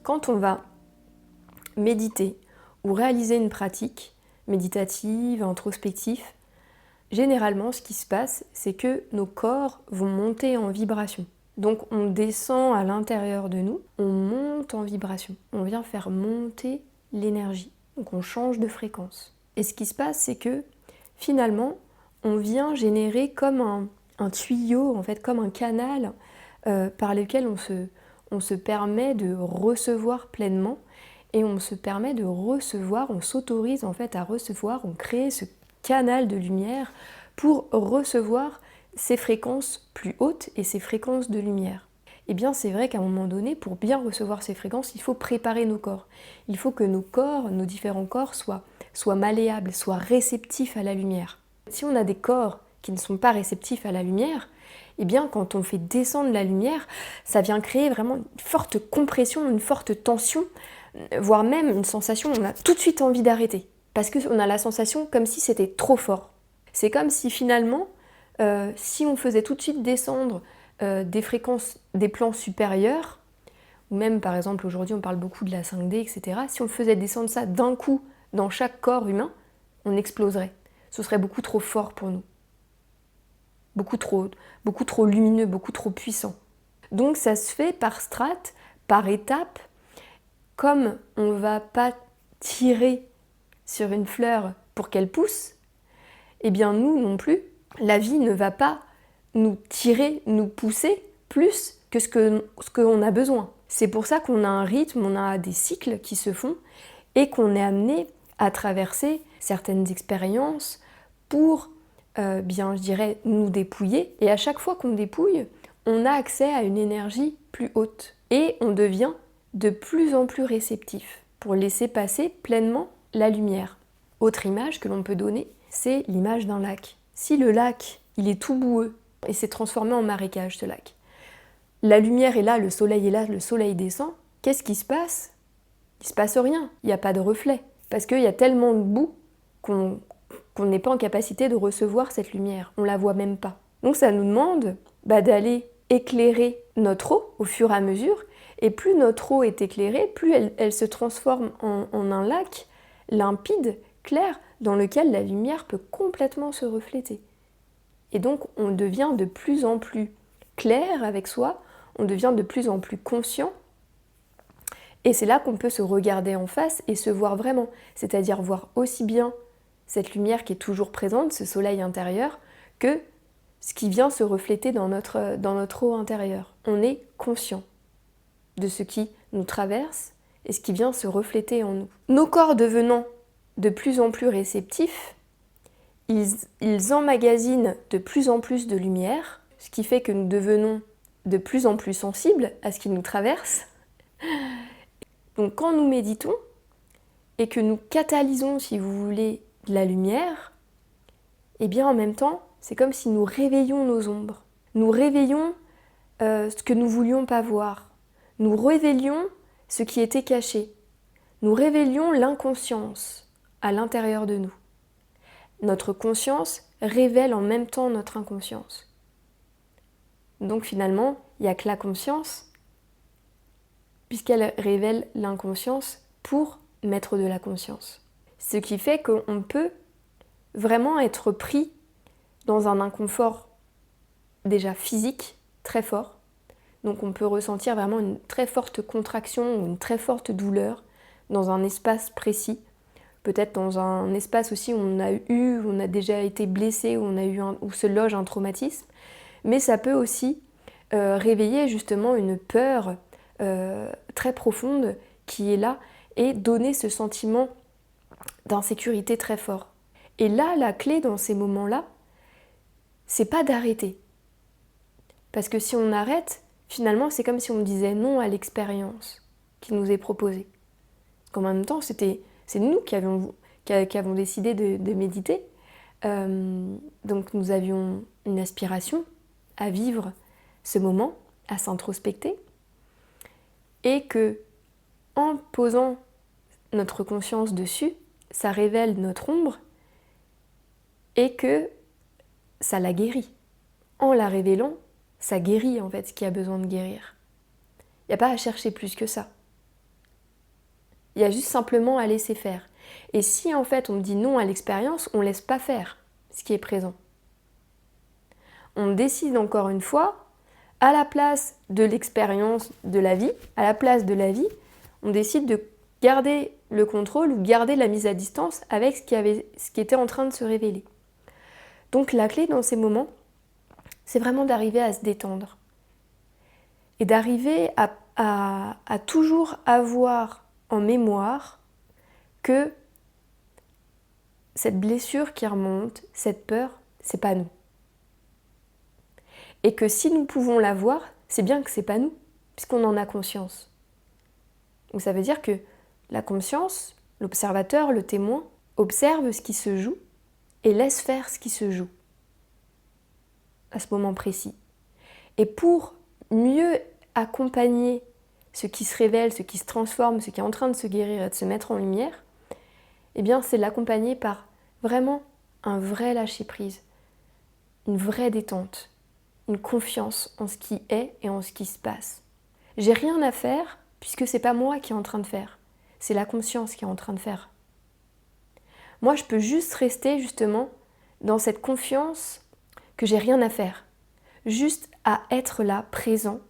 Quand on va méditer ou réaliser une pratique méditative, introspective, généralement ce qui se passe, c'est que nos corps vont monter en vibration. Donc on descend à l'intérieur de nous, on monte en vibration. On vient faire monter l'énergie. Donc on change de fréquence. Et ce qui se passe, c'est que finalement, on vient générer comme un tuyau, en fait, comme un canal par lequel on se permet de recevoir pleinement et on se permet de recevoir, on s'autorise en fait à recevoir, on crée ce canal de lumière pour recevoir ces fréquences plus hautes et ces fréquences de lumière. Eh bien, c'est vrai qu'à un moment donné, pour bien recevoir ces fréquences, il faut préparer nos corps. Il faut que nos corps, nos différents corps, soient malléables, soient réceptifs à la lumière. Si on a des corps qui ne sont pas réceptifs à la lumière, eh bien, quand on fait descendre la lumière, ça vient créer vraiment une forte compression, une forte tension, voire même une sensation où on a tout de suite envie d'arrêter. Parce qu'on a la sensation comme si c'était trop fort. C'est comme si finalement, si on faisait tout de suite descendre des fréquences, des plans supérieurs, ou même par exemple aujourd'hui on parle beaucoup de la 5D, etc. Si on faisait descendre ça d'un coup dans chaque corps humain, on exploserait. Ce serait beaucoup trop fort pour nous. Beaucoup trop lumineux, beaucoup trop puissant. Donc ça se fait par strates, par étapes. Comme on ne va pas tirer sur une fleur pour qu'elle pousse, eh bien nous non plus, la vie ne va pas nous tirer, nous pousser plus que ce qu'on a besoin. C'est pour ça qu'on a un rythme, on a des cycles qui se font et qu'on est amené à traverser certaines expériences pour, je dirais, nous dépouiller. Et à chaque fois qu'on dépouille, on a accès à une énergie plus haute et on devient de plus en plus réceptif pour laisser passer pleinement la lumière. Autre image que l'on peut donner, c'est l'image d'un lac. Si le lac, il est tout boueux et s'est transformé en marécage, ce lac, la lumière est là, le soleil descend, qu'est-ce qui se passe? Il se passe rien, il n'y a pas de reflet, parce qu'il y a tellement de boue qu'on n'est pas en capacité de recevoir cette lumière, on la voit même pas. Donc ça nous demande d'aller éclairer notre eau au fur et à mesure, et plus notre eau est éclairée, plus elle se transforme en un lac limpide, clair, dans lequel la lumière peut complètement se refléter. Et donc on devient de plus en plus clair avec soi, on devient de plus en plus conscient, et c'est là qu'on peut se regarder en face et se voir vraiment, c'est-à-dire voir aussi bien cette lumière qui est toujours présente, ce soleil intérieur, que ce qui vient se refléter dans notre eau intérieure. On est conscient de ce qui nous traverse et ce qui vient se refléter en nous. Nos corps devenant de plus en plus réceptifs, ils emmagasinent de plus en plus de lumière, ce qui fait que nous devenons de plus en plus sensibles à ce qui nous traverse. Donc quand nous méditons et que nous catalysons, si vous voulez, de la lumière, eh bien en même temps, c'est comme si nous réveillons nos ombres. Nous réveillons ce que nous voulions pas voir. Nous révélions ce qui était caché. Nous révélions l'inconscience à l'intérieur de nous. Notre conscience révèle en même temps notre inconscience. Donc finalement, il n'y a que la conscience, puisqu'elle révèle l'inconscience pour mettre de la conscience. Ce qui fait qu'on peut vraiment être pris dans un inconfort déjà physique très fort. Donc on peut ressentir vraiment une très forte contraction ou une très forte douleur dans un espace précis. Peut-être dans un espace aussi où on a déjà été blessé, où se loge un traumatisme. Mais ça peut aussi réveiller justement une peur très profonde qui est là et donner ce sentiment d'insécurité très fort. Et là, la clé dans ces moments-là, c'est pas d'arrêter. Parce que si on arrête, finalement, c'est comme si on disait non à l'expérience qui nous est proposée. En même temps, c'est nous qui avons décidé de méditer. Donc nous avions une aspiration à vivre ce moment, à s'introspecter. Et que, en posant notre conscience dessus, ça révèle notre ombre et que ça la guérit. En la révélant, ça guérit en fait ce qui a besoin de guérir. Il n'y a pas à chercher plus que ça. Il y a juste simplement à laisser faire. Et si en fait on dit non à l'expérience, on ne laisse pas faire ce qui est présent. On décide encore une fois, à la place de l'expérience de la vie, à la place de la vie, on décide de garder le contrôle ou garder la mise à distance avec ce qui était en train de se révéler. Donc la clé dans ces moments, c'est vraiment d'arriver à se détendre et d'arriver à toujours avoir en mémoire que cette blessure qui remonte, cette peur, c'est pas nous. Et que si nous pouvons la voir, c'est bien que c'est pas nous, puisqu'on en a conscience. Donc ça veut dire que la conscience, l'observateur, le témoin, observe ce qui se joue et laisse faire ce qui se joue à ce moment précis. Et pour mieux accompagner ce qui se révèle, ce qui se transforme, ce qui est en train de se guérir et de se mettre en lumière, eh bien c'est l'accompagner par vraiment un vrai lâcher-prise, une vraie détente, une confiance en ce qui est et en ce qui se passe. J'ai rien à faire puisque c'est pas moi qui est en train de faire, c'est la conscience qui est en train de faire. Moi, je peux juste rester justement dans cette confiance que j'ai rien à faire, juste à être là, présent,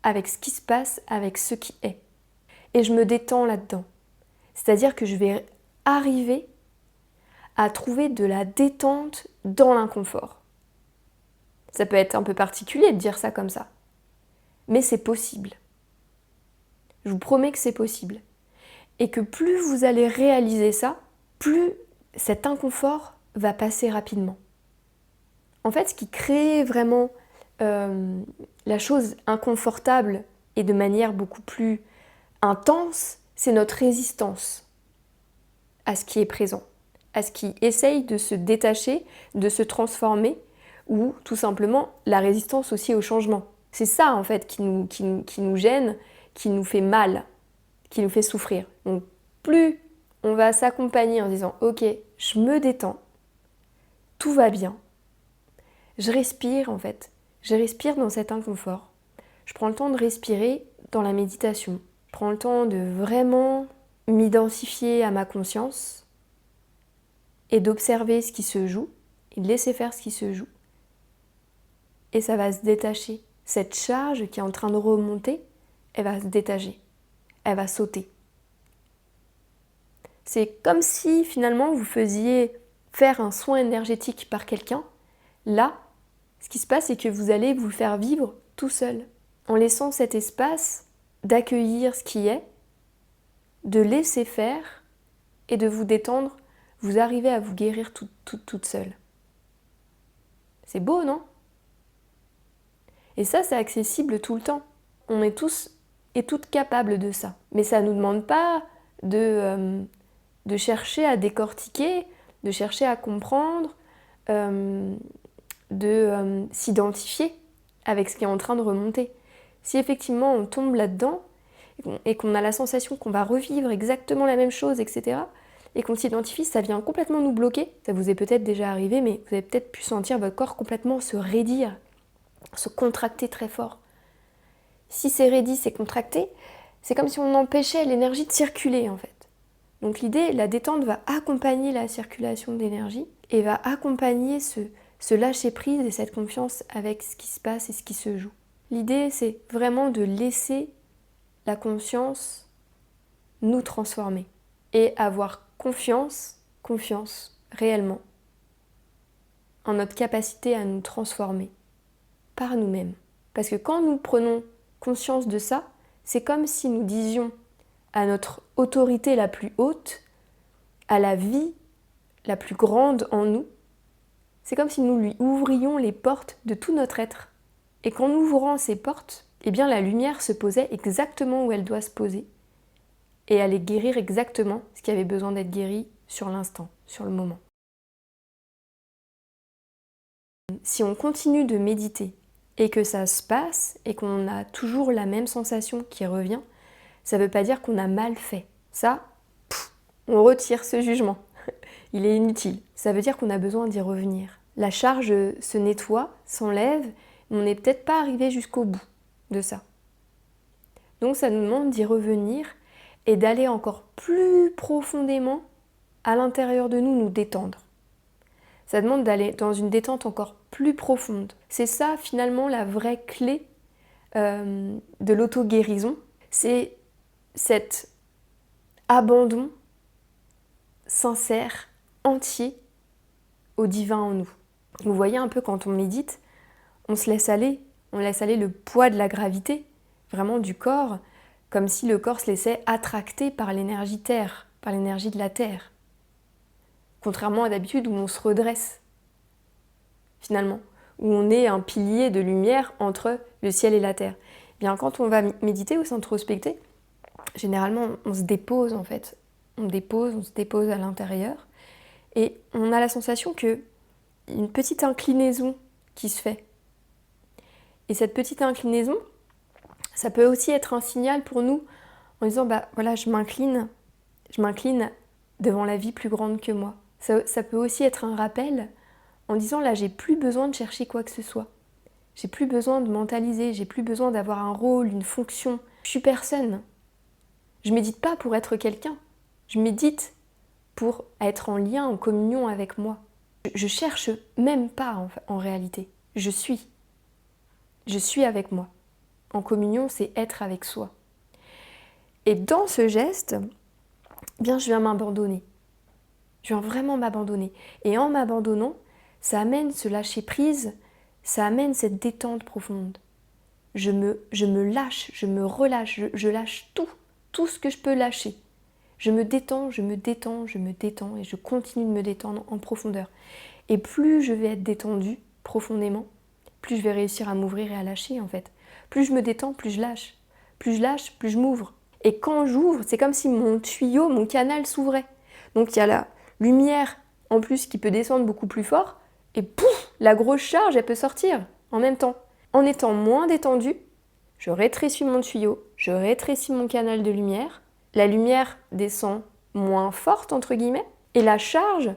avec ce qui se passe, avec ce qui est. Et je me détends là-dedans. C'est-à-dire que je vais arriver à trouver de la détente dans l'inconfort. Ça peut être un peu particulier de dire ça comme ça, mais c'est possible. Je vous promets que c'est possible. Et que plus vous allez réaliser ça, plus cet inconfort va passer rapidement. En fait, ce qui crée vraiment la chose inconfortable et de manière beaucoup plus intense, c'est notre résistance à ce qui est présent, à ce qui essaye de se détacher, de se transformer, ou tout simplement la résistance aussi au changement. C'est ça en fait qui nous gêne, qui nous fait mal, qui nous fait souffrir. Donc plus on va s'accompagner en disant « Ok, je me détends, tout va bien, je respire en fait, je respire dans cet inconfort, je prends le temps de respirer dans la méditation, je prends le temps de vraiment m'identifier à ma conscience et d'observer ce qui se joue et de laisser faire ce qui se joue. Et ça va se détacher. Cette charge qui est en train de remonter, elle va se détacher, elle va sauter. C'est comme si finalement vous faisiez faire un soin énergétique par quelqu'un. Là, ce qui se passe, c'est que vous allez vous le faire vivre tout seul, en laissant cet espace d'accueillir ce qui est, de laisser faire et de vous détendre. Vous arrivez à vous guérir toute seule. C'est beau, non ? Et ça, c'est accessible tout le temps. On est tous et toutes capables de ça. Mais ça ne nous demande pas de chercher à décortiquer, de chercher à comprendre, de s'identifier avec ce qui est en train de remonter. Si effectivement on tombe là-dedans et qu'on a la sensation qu'on va revivre exactement la même chose, etc., et qu'on s'identifie, ça vient complètement nous bloquer. Ça vous est peut-être déjà arrivé, mais vous avez peut-être pu sentir votre corps complètement se raidir, se contracter très fort. Si c'est raidi, c'est contracté, c'est comme si on empêchait l'énergie de circuler en fait. Donc l'idée, la détente va accompagner la circulation d'énergie et va accompagner ce lâcher-prise et cette confiance avec ce qui se passe et ce qui se joue. L'idée, c'est vraiment de laisser la conscience nous transformer et avoir confiance réellement en notre capacité à nous transformer par nous-mêmes. Parce que quand nous prenons conscience de ça, c'est comme si nous disions à notre autorité la plus haute, à la vie la plus grande en nous, c'est comme si nous lui ouvrions les portes de tout notre être. Et qu'en ouvrant ces portes, eh bien la lumière se posait exactement où elle doit se poser et allait guérir exactement ce qui avait besoin d'être guéri sur l'instant, sur le moment. Si on continue de méditer et que ça se passe et qu'on a toujours la même sensation qui revient, ça ne veut pas dire qu'on a mal fait. Ça, on retire ce jugement. Il est inutile. Ça veut dire qu'on a besoin d'y revenir. La charge se nettoie, s'enlève, mais on n'est peut-être pas arrivé jusqu'au bout de ça. Donc ça nous demande d'y revenir et d'aller encore plus profondément à l'intérieur de nous, nous détendre. Ça demande d'aller dans une détente encore plus profonde. C'est ça finalement la vraie clé de l'auto-guérison, c'est cet abandon sincère, entier au divin en nous. Vous voyez un peu quand on médite, on laisse aller le poids de la gravité, vraiment du corps, comme si le corps se laissait attracter par l'énergie terre, par l'énergie de la terre. Contrairement à d'habitude où on se redresse, finalement, où on est un pilier de lumière entre le ciel et la terre. Eh bien, quand on va méditer ou s'introspecter, généralement, on se dépose en fait. On se dépose à l'intérieur et on a la sensation que une petite inclinaison qui se fait. Et cette petite inclinaison, ça peut aussi être un signal pour nous en disant bah voilà, je m'incline devant la vie plus grande que moi. Ça peut aussi être un rappel en disant là, j'ai plus besoin de chercher quoi que ce soit. J'ai plus besoin de mentaliser, j'ai plus besoin d'avoir un rôle, une fonction. Je suis personne. Je médite pas pour être quelqu'un. Je médite pour être en lien, en communion avec moi. Je cherche même pas en réalité. Je suis. Je suis avec moi. En communion, c'est être avec soi. Et dans ce geste, eh bien, je viens m'abandonner. Je viens vraiment m'abandonner. Et en m'abandonnant, ça amène ce lâcher prise, ça amène cette détente profonde. Je me lâche, je me relâche, je lâche tout ce que je peux lâcher. Je me détends et je continue de me détendre en profondeur. Et plus je vais être détendue profondément, plus je vais réussir à m'ouvrir et à lâcher en fait. Plus je me détends, plus je lâche. Plus je lâche, plus je m'ouvre. Et quand j'ouvre, c'est comme si mon tuyau, mon canal s'ouvrait. Donc il y a la lumière en plus qui peut descendre beaucoup plus fort et pouf, la grosse charge, elle peut sortir en même temps. En étant moins détendue, je rétrécis mon tuyau, je rétrécis mon canal de lumière. La lumière descend moins forte, entre guillemets, et la charge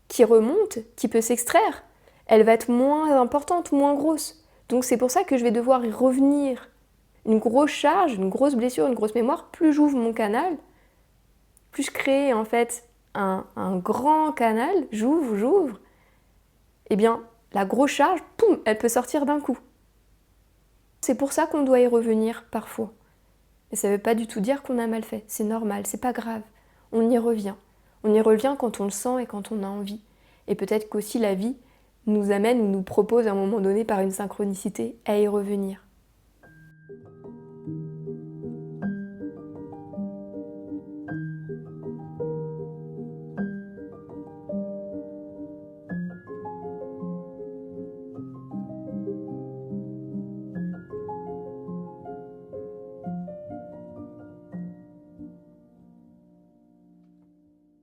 qui remonte, qui peut s'extraire, elle va être moins importante, moins grosse. Donc c'est pour ça que je vais devoir y revenir. Une grosse charge, une grosse blessure, une grosse mémoire, plus j'ouvre mon canal, plus je crée en fait un grand canal, j'ouvre, eh bien la grosse charge, poum, elle peut sortir d'un coup. C'est pour ça qu'on doit y revenir parfois. Et ça ne veut pas du tout dire qu'on a mal fait, c'est normal, c'est pas grave. On y revient. On y revient quand on le sent et quand on a envie. Et peut-être qu'aussi la vie nous amène ou nous propose à un moment donné par une synchronicité à y revenir.